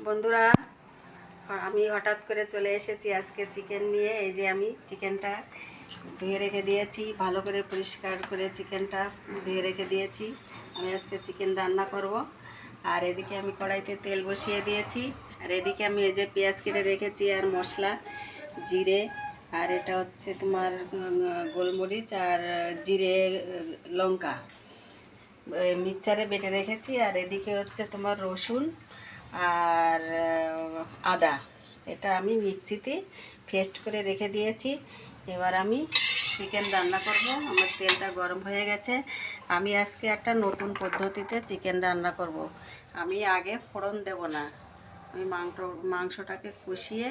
বন্ধুরা, আমি হঠাৎ করে চলে এসেছি আজকে চিকেন নিয়ে। এই যে আমি চিকেনটা ধুয়ে রেখে দিয়েছি, ভালো করে পরিষ্কার করে চিকেনটা ধুয়ে রেখে দিয়েছি। আমি আজকে চিকেন রান্না করব। আর এদিকে আমি কড়াইতে তেল বসিয়ে দিয়েছি। আর এদিকে আমি এই যে পেঁয়াজ কেটে রেখেছি, আর মশলা, জিরে, আর এটা হচ্ছে তোমার গোলমরিচ আর জিরে, লঙ্কা মিক্সচারে বেটে রেখেছি। আর এদিকে হচ্ছে তোমার রসুন আর আদা, এটা আমি মিক্সিতে পেস্ট করে রেখে দিয়েছি। এবার আমি চিকেন রান্না করব। আমার তেলটা গরম হয়ে গেছে। আমি আজকে একটা নতুন পদ্ধতিতে চিকেন রান্না করব। আমি আগে ফোড়ন দেব না, আমি মাংসটাকে কষিয়ে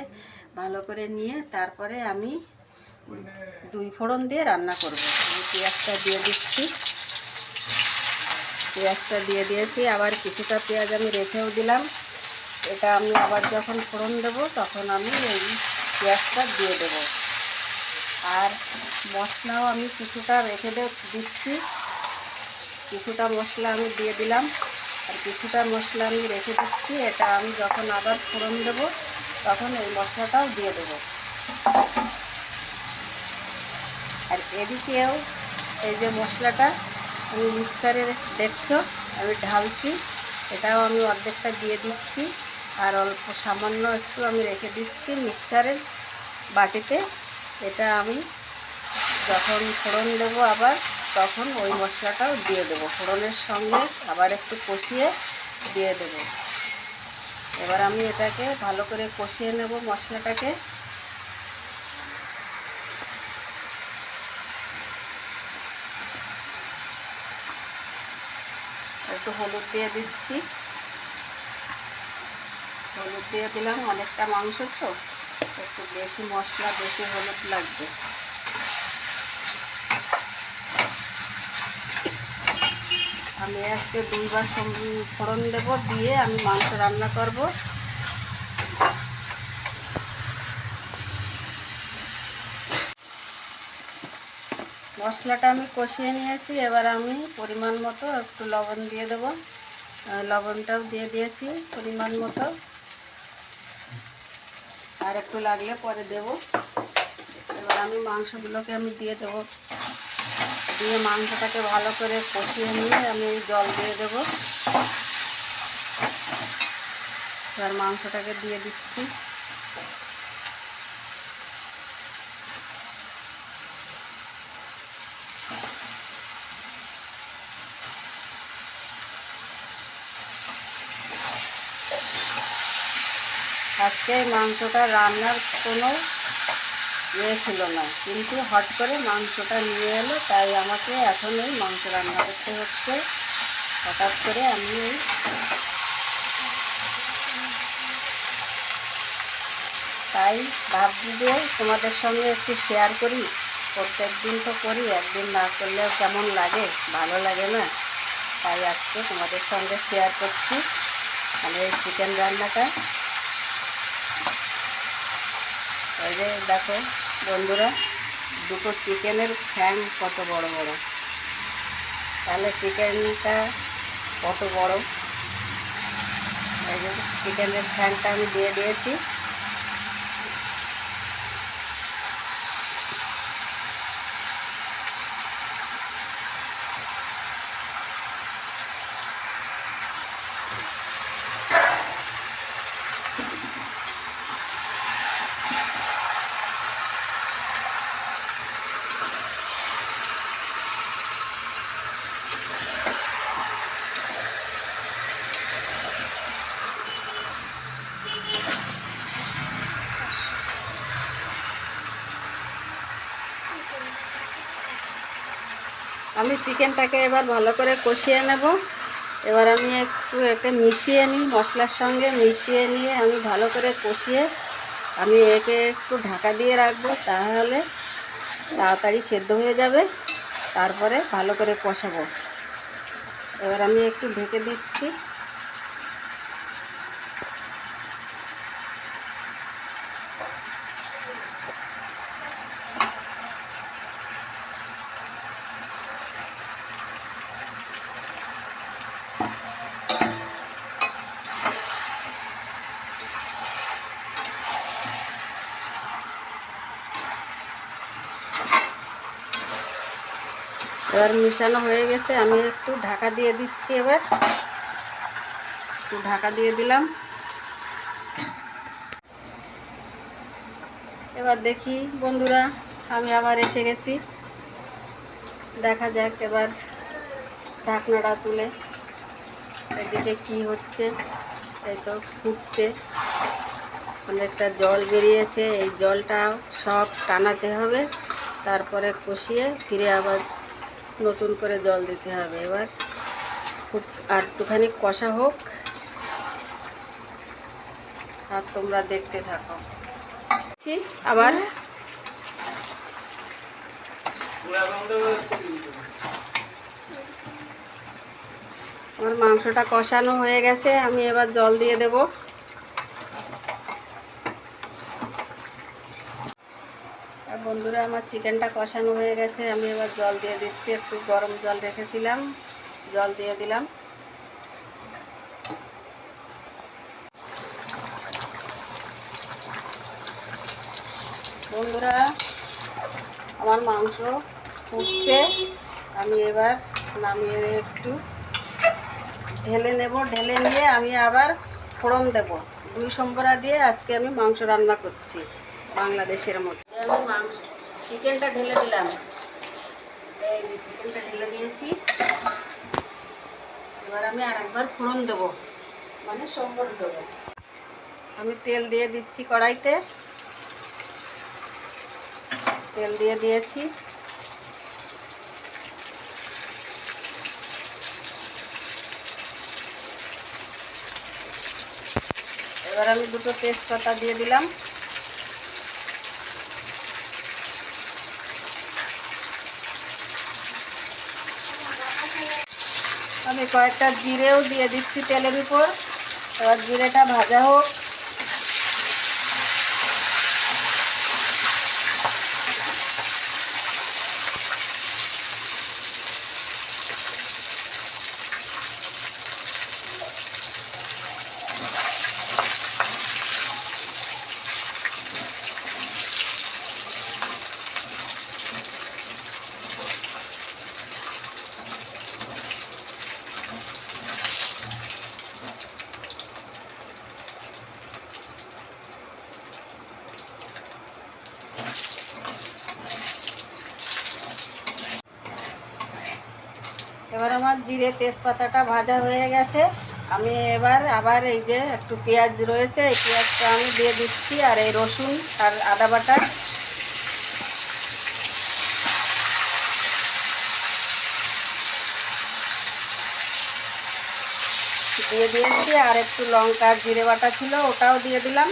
ভালো করে নিয়ে তারপরে আমি দুই ফোড়ন দিয়ে রান্না করব। আমি পেঁয়াজটা দিয়ে দিচ্ছি, পেঁয়াজটা দিয়ে দিয়েছি, আবার কিছুটা পেঁয়াজ আমি রেখেও দিলাম। এটা আমি আবার যখন ফোড়ন দেব তখন আমি এই পেঁয়াজটা দিয়ে দেব। আর মশলাও আমি কিছুটা রেখে দিচ্ছি, কিছুটা মশলা আমি দিয়ে দিলাম, আর কিছুটা মশলা আমি রেখে দিচ্ছি। এটা আমি যখন আবার ফোড়ন দেব তখন এই মশলাটাও দিয়ে দেব। আর এদিকেও এই যে মশলাটা আমি মিক্সারে দেখছো আমি ঢালছি, এটাও আমি অর্ধেকটা দিয়ে দিচ্ছি। আর অল্প সামান্য একটু আমি রেখে দিচ্ছি মিক্সারের বাটিতে। এটা আমি যখন ফোড়ন দেবো আবার তখন ওই মশলাটাও দিয়ে দেবো, ফোড়নের সঙ্গে আবার একটু কষিয়ে দিয়ে দেবো। এবার আমি এটাকে ভালো করে কষিয়ে নেব মশলাটাকে। একটু হলুদ দিয়ে দিচ্ছি, হলুদ দিয়ে দিলাম, অনেকটা মাংস তো একটু বেশি মশলা বেশি হলুদ লাগবে। আমি আজকে দুইবার ফোড়ন দেবো, দিয়ে আমি মাংস রান্না করব। মশলাটা আমি কষিয়ে নিয়েছি, এবার আমি পরিমাণ মতো একটু লবণ দিয়ে দেবো। লবণটাও দিয়ে দিয়েছি পরিমাণ মতো, আর একটু লাগলে পরে দেব। এবার আমি মাংসগুলোকে আমি দিয়ে দেবো, দিয়ে মাংসটাকে ভালো করে কষিয়ে নিয়ে আমি জল দিয়ে দেব। এবার মাংসটাকে দিয়ে দিচ্ছি। আজকে মাংসটা রান্নার কোনো ছিল না, কিন্তু হট করে মাংসটা নিয়ে এলো, তাই আমাকে এখন এই মাংস রান্না করতে হচ্ছে। হঠাৎ করে আমি তাই ভাবছি যে তোমাদের সঙ্গে একটু শেয়ার করি। প্রত্যেক দিন তো করি, একদিন না করলেও কেমন লাগে, ভালো লাগে না। তাই আজকে তোমাদের সঙ্গে শেয়ার করছি আমি এই চিকেন রান্নাটা। এই যে দেখো বন্ধুরা, দুটো চিকেনের ফ্যাং কত বড় বড়, তাহলে চিকেনটা কত বড়। এই যে চিকেনের ফ্যাংটা আমি দিয়ে দিয়েছি। আমি চিকেনটাকে এবার ভালো করে কষিয়ে নেব। এবার আমি একটু একে মিশিয়ে নিই, মশলার সঙ্গে মিশিয়ে নিয়ে আমি ভালো করে কষিয়ে আমি একে একটু ঢাকা দিয়ে রাখবো, তাহলে তাড়াতাড়ি সেদ্ধ হয়ে যাবে। তারপরে ভালো করে কষাবো। এবার আমি একটু ঢেকে দিচ্ছি। এবার মিশানো হয়ে গেছে, আমি একটু ঢাকা দিয়ে দিচ্ছি। এবার একটু ঢাকা দিয়ে দিলাম। এবার দেখি বন্ধুরা, আমি আবার এসে গেছি। দেখা যাক এবার ঢাকনাটা তুলে এদিকে কি হচ্ছে। এই তো ফুটছে, অনেকটা জল বেরিয়েছে। এই জলটা সব টানাতে হবে, তারপরে কষিয়ে ফিরে আবার নতুন করে জল দিতে হবে। এবার খুব আর একটুখানি কষা হোক, আর তোমরা দেখতে থাকো। আবার আমার মাংসটা কষানো হয়ে গেছে, আমি এবার জল দিয়ে দেব। আর বন্ধুরা, আমার চিকেনটা কষানো হয়ে গেছে, আমি এবার জল দিয়ে দিচ্ছি। একটু গরম জল রেখেছিলাম, জল দিয়ে দিলাম। বন্ধুরা, আমার মাংস ফুটছে, আমি এবার নামিয়ে একটু ঢেলে নেব। ঢেলে নিয়ে আমি আবার ফোড়ন দেব। 2 সম্বরা দিয়ে আজকে আমি মাংস রান্না করছি বাংলাদেশের মধ্যে। আমি চিকেনটা ঢেলে দিলাম। এই যে চিকেনটা ঢেলে দিয়েছি। এবার আমি আরেকবার ফোড়ন দেব, মানে সম্বর দেব। আমি তেল দিয়ে দিচ্ছি কড়াইতে, তেল দিয়ে দিয়েছি। এবার আমি 2টো তেজপাতা দিয়ে দিলাম। আমি কয়েকটা জিরেও দিয়ে দিচ্ছি তেলের উপর। এবার জিরেটা ভাজা হোক। এবার আমার জিরে তেজপাতাটা ভাজা হয়ে গেছে। আমি এবার আবার এই যে একটু পেঁয়াজ রয়েছে, এই পেঁয়াজটা আমি দিয়ে দিচ্ছি, আর এই রসুন আর আদা বাটা দিয়ে দিয়েছি। আর একটু লঙ্কা জিরে বাটা ছিল, ওটাও দিয়ে দিলাম।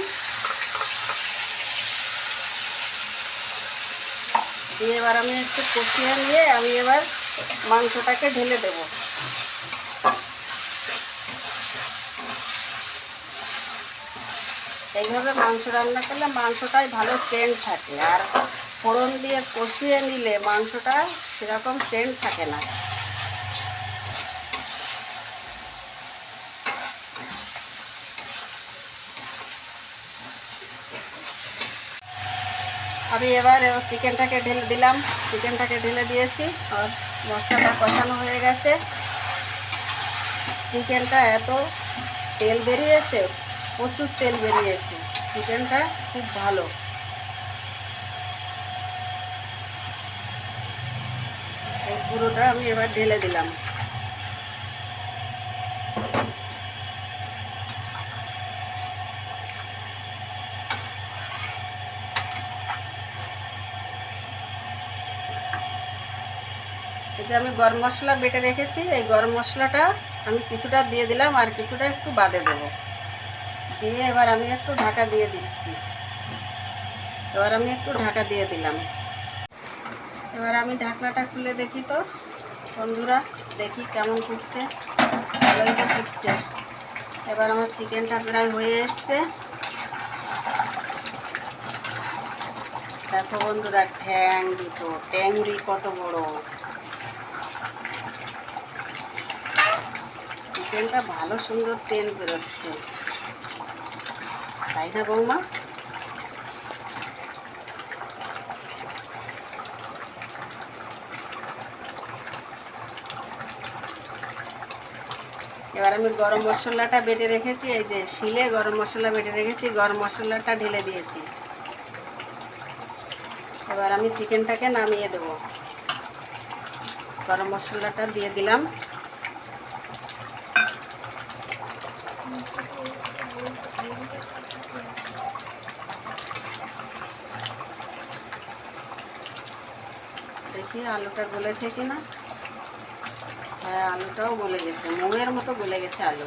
দিয়ে এবার আমি একটু কষিয়ে নিয়ে আমি এবার মাংসটাকে ঢেলে দেব। এইভাবে মাংস রান্না করলে মাংসটাই ভালো সেন্ট থাকে, আর ফোড়ন দিয়ে কষিয়ে নিলে মাংসটা সেরকম সেন্ট থাকে না। আমি এবার চিকেনটাকে ঢেলে দিলাম। চিকেনটাকে ঢেলে দিয়েছি, আর মশলাটা কষানো হয়ে গেছে। চিকেনটা এত তেল বেরিয়েছে, প্রচুর তেল বেরিয়েছে। চিকেনটা খুব ভালো। এই পুরোটা আমি এবার ঢেলে দিলাম। এই যে আমি গরম মশলা বেটে রেখেছি, এই গরম মশলাটা আমি কিছুটা দিয়ে দিলাম, আর কিছুটা একটু বাদে দেব। দিয়ে এবার আমি একটু ঢাকা দিয়ে দিচ্ছি। এবার আমি একটু ঢাকা দিয়ে দিলাম। এবার আমি ঢাকনাটা খুলে দেখি তো বন্ধুরা, দেখি কেমন ফুটছে। ভালোই তো ফুটছে। এবার আমার চিকেনটা প্রায় হয়ে এসছে। দেখো বন্ধুরা, ঠ্যাং দুটো, ট্যাংরি কত বড়। চিকেনটা ভালো সুন্দর তেল বেরোচ্ছে, তাই না বৌমা? এবার আমি গরম মশলাটা বেটে রেখেছি, এই যে শিলে গরম মশলা বেটে রেখেছি, গরম মশলাটা ঢেলে দিয়েছি। এবার আমি চিকেনটাকে নামিয়ে দেব। গরম মশলাটা দিয়ে দিলাম। দেখি আলুটা গলেছে কিনা। হ্যাঁ, আলুটাও গলে গেছে, মোমের মতো গলে গেছে আলু।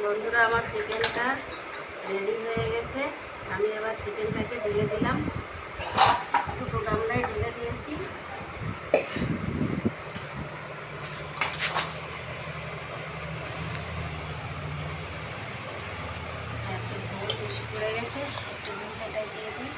বন্ধুরা, আমার চিকেনটা রেডি হয়ে গেছে। আমি এবার চিকেনটাকে ঢেলে দিলাম, দুটো গামলায় ঢেলে দিয়েছি। একটু ঝোল বেশি পড়ে গেছে, একটু ঝোল এটাই দিয়ে দিই।